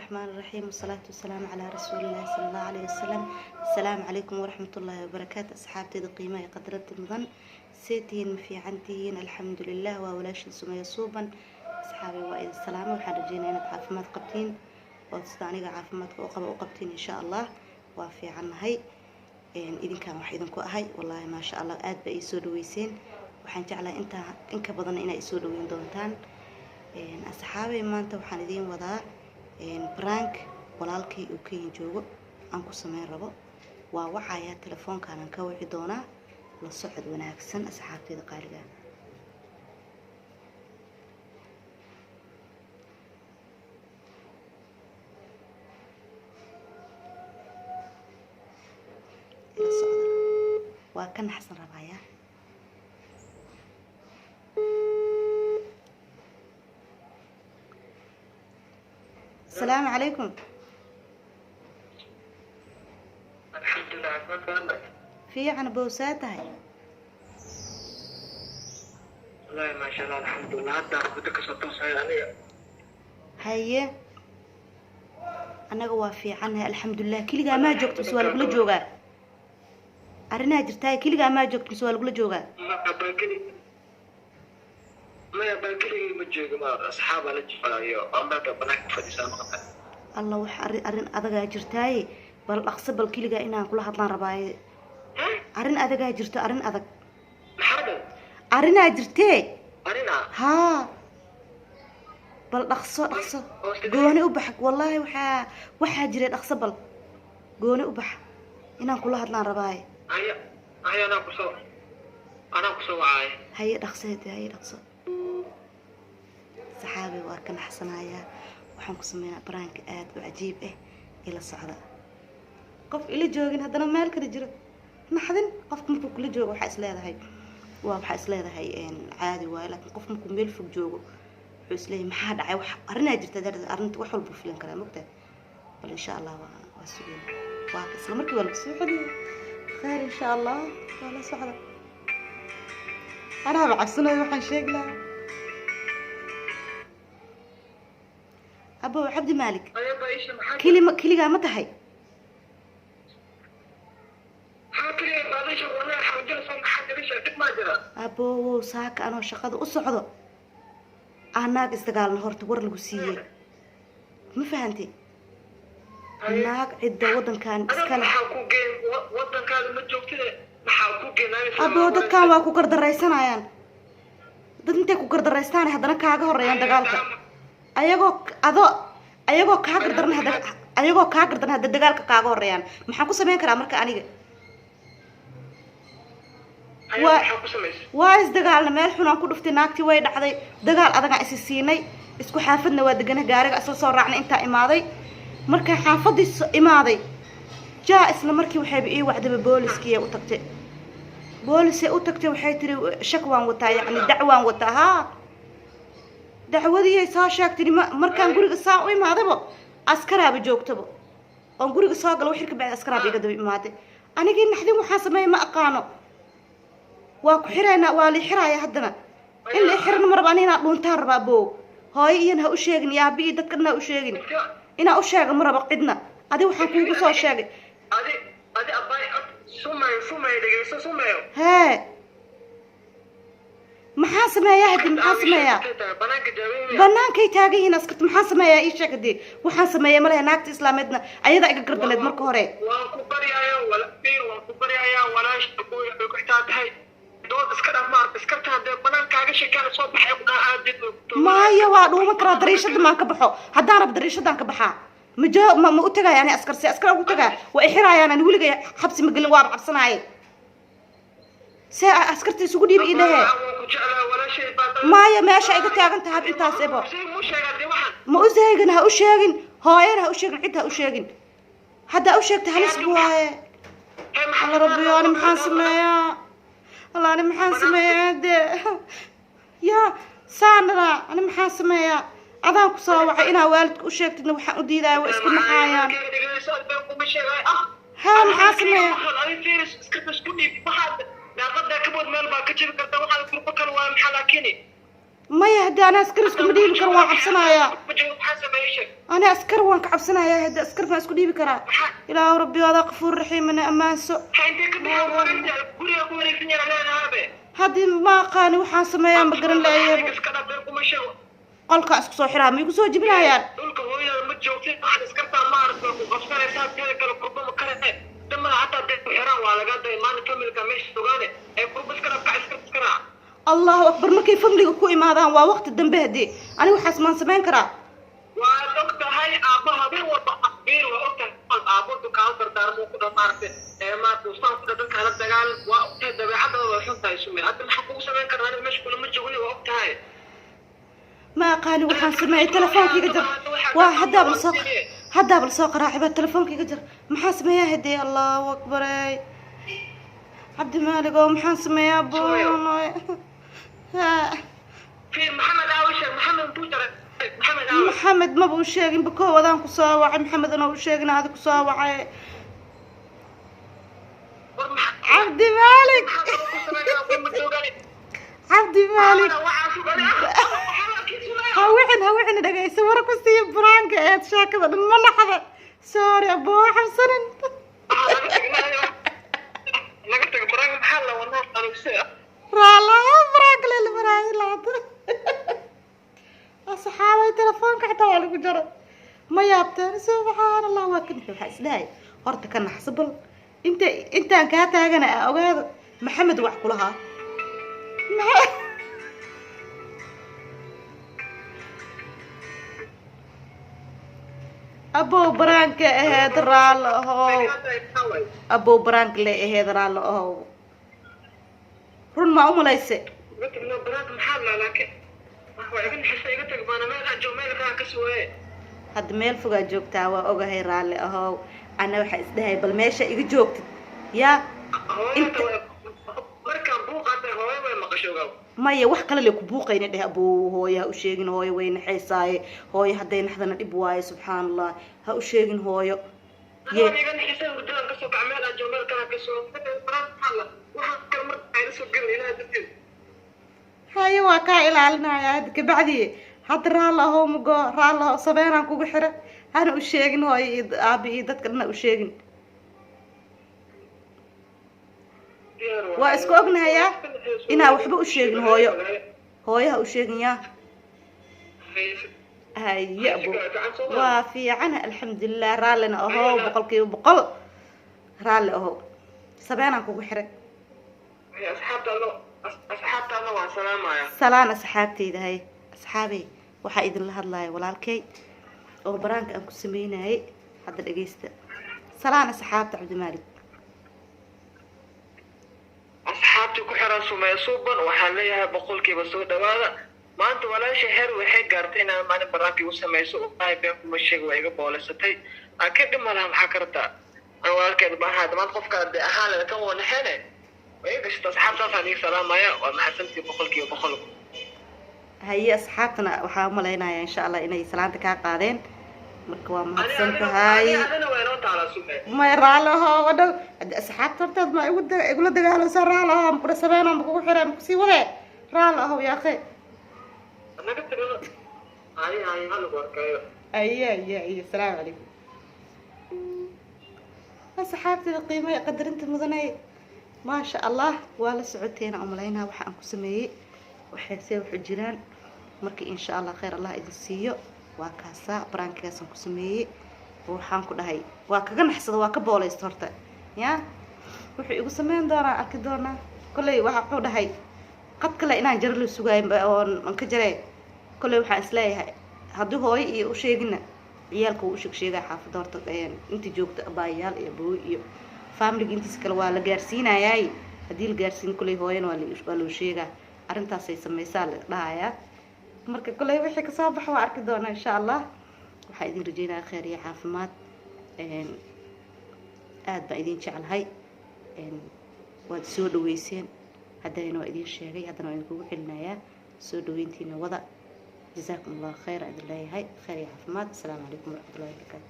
الرحمن الرحيم والصلاة والسلام على رسول الله صلى الله عليه وسلم. السلام عليكم ورحمة الله وبركاته. أصحابتي القيمة قدرت المضن سيتين في عنتين الحمد لله وولاش سمية صوبا أصحابي وإذا السلامة وحرجينا إن عافمات قبتين وتستعني عافمات وقبتين إن شاء الله وفي عنا هاي إذن كان واحد هاي والله ما شاء الله آد بأي سودويسين وحنجعل أنت إنك بدنا إنا يسودوين دونتان أصحابي ما أنت وحندين وضع برانك walaalkii uu Kenya joogo aan ku sameyn rabo waa waxaya telefoonka aan ka wixi doona la socod wanaagsan asxaabteeda qaaliga waa kan xasan rabaya السلام عليكم. الحمد لله. في عن بوساتها. والله ما شاء الله الحمد لله. هذا بدك ستوصي عليها. هيا. أنا وافي عنها الحمد لله. كل جا ما جوكت سوال كل جوجا. أرنا جرتاي كل جا ما جوكت سوال كل جوجا. ما يبالكلي مجيء ما أصحاب على الجفاية أما تبناك فديسان قطع الله وحرن أدقى جرتاي بالأقصى بالكل جا إنا كلها طلع رباي أرن أدقى جرت أرن أدق حاضر أرنا جرتاي أرنا ها بالأقصى أقصى قوني أبحك والله وحا جريت أقصى بال قوني أبح إنا كلها طلع رباي هيا أنا كسو عاي هيا أقصيتي هيا أقصى صحابي وكان حسنايا waxaan ku sameeynaa brank aad u cajiib ah ila socda qof ila joogin hadana meel kale jiro naxdin qofka markuu kula joogo waxa is leedahay caadi waay laakiin qof markuu meel fog joogo wuxuu is leeyahay maxaa dhacay wax arrinaa jirta arrinta wax walba filan kara mugtaa bal insha Allah waa sugan waa isla markii walba soo xadiyo khayr insha Allah wala socda ana bacabsanayo waxaan sheeglaa أبو عبد المالك كلي ما تحي أبو ساك أنا شقده أصعده أناك استقال نهار تور الجسية ما فهمتي أناك عدة وطن كان إسكال وطن كان متجوكتة أبو ده كان واقو قرد الرئيسان عيان ده أنت كو قرد الرئيسان هذا كاغه الرئيان دقالك ayagoo ka gardan hada dagaalka kaaga horeeyaan maxaan ku sameyn karaa marka aniga waa is dagaalna meel xun aan ku dhuftay naagtii way dhacday dagaal adaga is siinay isku xaafadna waa degana gaariga asoo soo raacnay inta imaaday marka xaafadii imaaday jaa isla markii waxay ii wacdaba booliskii u tagtay waxay tiri shakwaan wataa yani dacwaan wataa ha dacwadii ay soo sheegtay markaan guriga saa u imaadaba askaraaba joogtaba oo guriga soo gal wixii ka bacay askaraaba iga daba imaaday anigii naxdin waxaan sameeyay ma aqaano waa ku xiraynaa waa li xiraaya haddana in la xirno marba anina dhuntaan rabaa boo hooyo iyana ha u sheegin yaabii dadkana ha u sheegin ina u sheego marba qidna adi waxaan kuugu soo sheegay adi abay sumay dhageyso sumayo hee maxaa sameeyaa hadii maxaa sameeyaa banaanka taagan yihiin askarta maxaa sameeyaa ii sheegay waxaan sameeyay malaha naagta islaameedna ayada iga gardaleed marka hore waan ku baryayaa walaash booy ku xitaatahay dood iska dhamaar iska taade banaankaaga sheekada soo baxay ku aadid maayo waa dhuuma kara dariishada ma ka baxo hadaan rab dariishadan ka baxaa ma u tagay yani askar ugu tagaa waa xiraayaan aan wiliga xabsi ma galin waa cabsanaayay سا أسكرت سوق دي بإيده ما يا ماشي إذا تاجن تهاب أنت سبب ما أزهقن هأشجن هاير هأشجن عدها أشجن هذا أشجن تهلس بواي الله ربي أنا محاسمة يا الله أنا محاسمة يا ساندرا أنا محاسمة يا أذان كساوع إنا والدك أشجت إنه حقودي ذا واسكن معايا ها محاسمة daaqada kabad meel baa ka jiri karta waxaan kurba kale waa maxaa laakiin maya haddii ana askar isku dhiibi karo waan cabsanayaa maxaa sameeyay ana askar waan ka cabsanayaa haddii askar ma isku dhiibi karaa ilaahu rabbi wada qafuur raxiim ana amaanso haddii ma aqaani waxaan sameeyaa ma garan laayay qolka isku soo xiraa ma igu soo jibinayaan dhulka hooyada ma joogtay waxaad iskartaa ma aragto ku qabsanaysaa teeda kale kurba ma karate damada hataa dee ku xiraan waa laga day maana familka meesha sugaane ee kurba iskara kac iskaraa allahu akbar markay famliga ku imaadaan waa waqti dambe haddii ani waxaas maan samayn karaa waa og tahay aabbaha habeen walba akbiir waa og tahay aabbo dukaan dardaarmo ku dhamaartay ee maanta ustaan ku dadka la dagaal waa og tahay dabeecadda waa xun tahay sumay hadda maxaa kugu samayn karnaa aniga meesha kulama joogni waa og tahay ما قاني وحان سمعي تلفونكي قدر هدا بالسوق راحبة تلفونكي قدر محان سمعي هدي الله أكبر عبد المالك ومحان سمعي أبو في محمد عاوشة محمد بوتر محمد ما بو شيغين بكو ودان كساوعي محمد أنا بو شيغين هذا كساوعي عبد المالك عبد المالك هاوعن دغايس ورا كسي برانك ايد شاكده ما لحظه سوري ابو حسن لقيتك برانك محل والله قالوا رالا برانك للبراي لا اصحابي تلفونك حتى ولا كجرى ما يابتن سبحان الله وكنت حسداي horta kana xasbal intaan ka taagana ogaado maxamed wax kulaha أبو برانك هذا رال هو أبو برانك له هذا رال هو رن ما أمه ليس قلت له برانك محل لكن هو يقول حسي قلت لك أنا ما أجو مالك أنا كسوة هاد ميل فوق جوكتا وأوجا هي رال هو أنا وحس ده بالماشى يجي جوكت يا أنت مركب بوق أنت هو وين ما قشوا maya wax kale leeku buuqayna dheh abuu hooyo ha u sheegin hooyo wayna xeysaaye hooyo hadday naxdana dhib waaye subxaanallah ha u sheegin hooyo haye waa kaa ilaalinaya hadda kabacdi hadda raalaho mugo raalaho sabeenaan kugu xira hana u sheegin hooyo iyo aabi iyo dadka dhan ha u sheegin waa isku ognahayaa inaa waxba u sheegin hooyo ha u sheegin yaa haye abu waa fiicana alxamdulilah raallina ahow boqolkiiba boqol raalli ahow sabeenaan kugu xiray salaan asxaabteyda hay asxaabey waxaa idinla hadlaya walaalkay oo baraanka aan ku sameynayay hadda dhageysta salaan asxaabta cabdimaalik asxaabtii ku xiran Sumaya Suuban waxaan leeyahay boqolkiiba soo dhawaada maanta walaashay heer waxay gaartay inaan maalin baraanki u sameeyso oo ay been kuma sheego iga boolasatay aan ka dhimalaha maxaa kartaa aan walaalkeed baahaa dhammaan qofka ahaan la ka wanaxane way gashta asxaabtaas aan salaamaya waa maxasantii boqolkiiba boqol haye asxaabtana waxaa u malaynayaa insha Allah inay salaanta ka qaadeen marka waa mahadsan tahay ma raalaha wada asxaabta hortaad ma igula dagaalayso raalaha ma kula sameeyaan ma kugu xiray ma ku sii wade raalaha yaa akhay anaga tagay ay hal warkayo ay salaamu calaykum asxaabta qiimaha qadarinta mudanay ما شاء الله ولا سعودتين أملينا وحن كسمية وحسي وحجران مركي إن شاء الله خير الله إذا سيو وكاسا برانكاسن كسمية وحن كده هاي وكأن حسد وكبولة استرت يا وحي يقسمين دارا أكيدورنا كله وحقود هاي قد كلا إنا جرلو سجاين بأون من كجري كله وحن إسلاي هادو هاي وشيجنا عيالكو وشك شيجا حافظ دارت يعني أنت جوكت أبايال يا أبوي family intiis kale waa la gaarsiinayaa hadii la gaarsiin kulay hooyan waa loo sheegaa arintaas ay sameeysaa la dhahayaa marka kulay wixii ka soo baxo waa arki doonaa insha Allah waxaa idin rajaynayaa khayr iyo caafimaad aad baa idin jecelahay waad soo dhaweyseen haddana waa idin sheegay haddana waan kugu celinayaa soo dhaweyntiina wada جزاكم الله خير عبد الله هاي خير يا عفمات السلام عليكم ورحمة الله وبركاته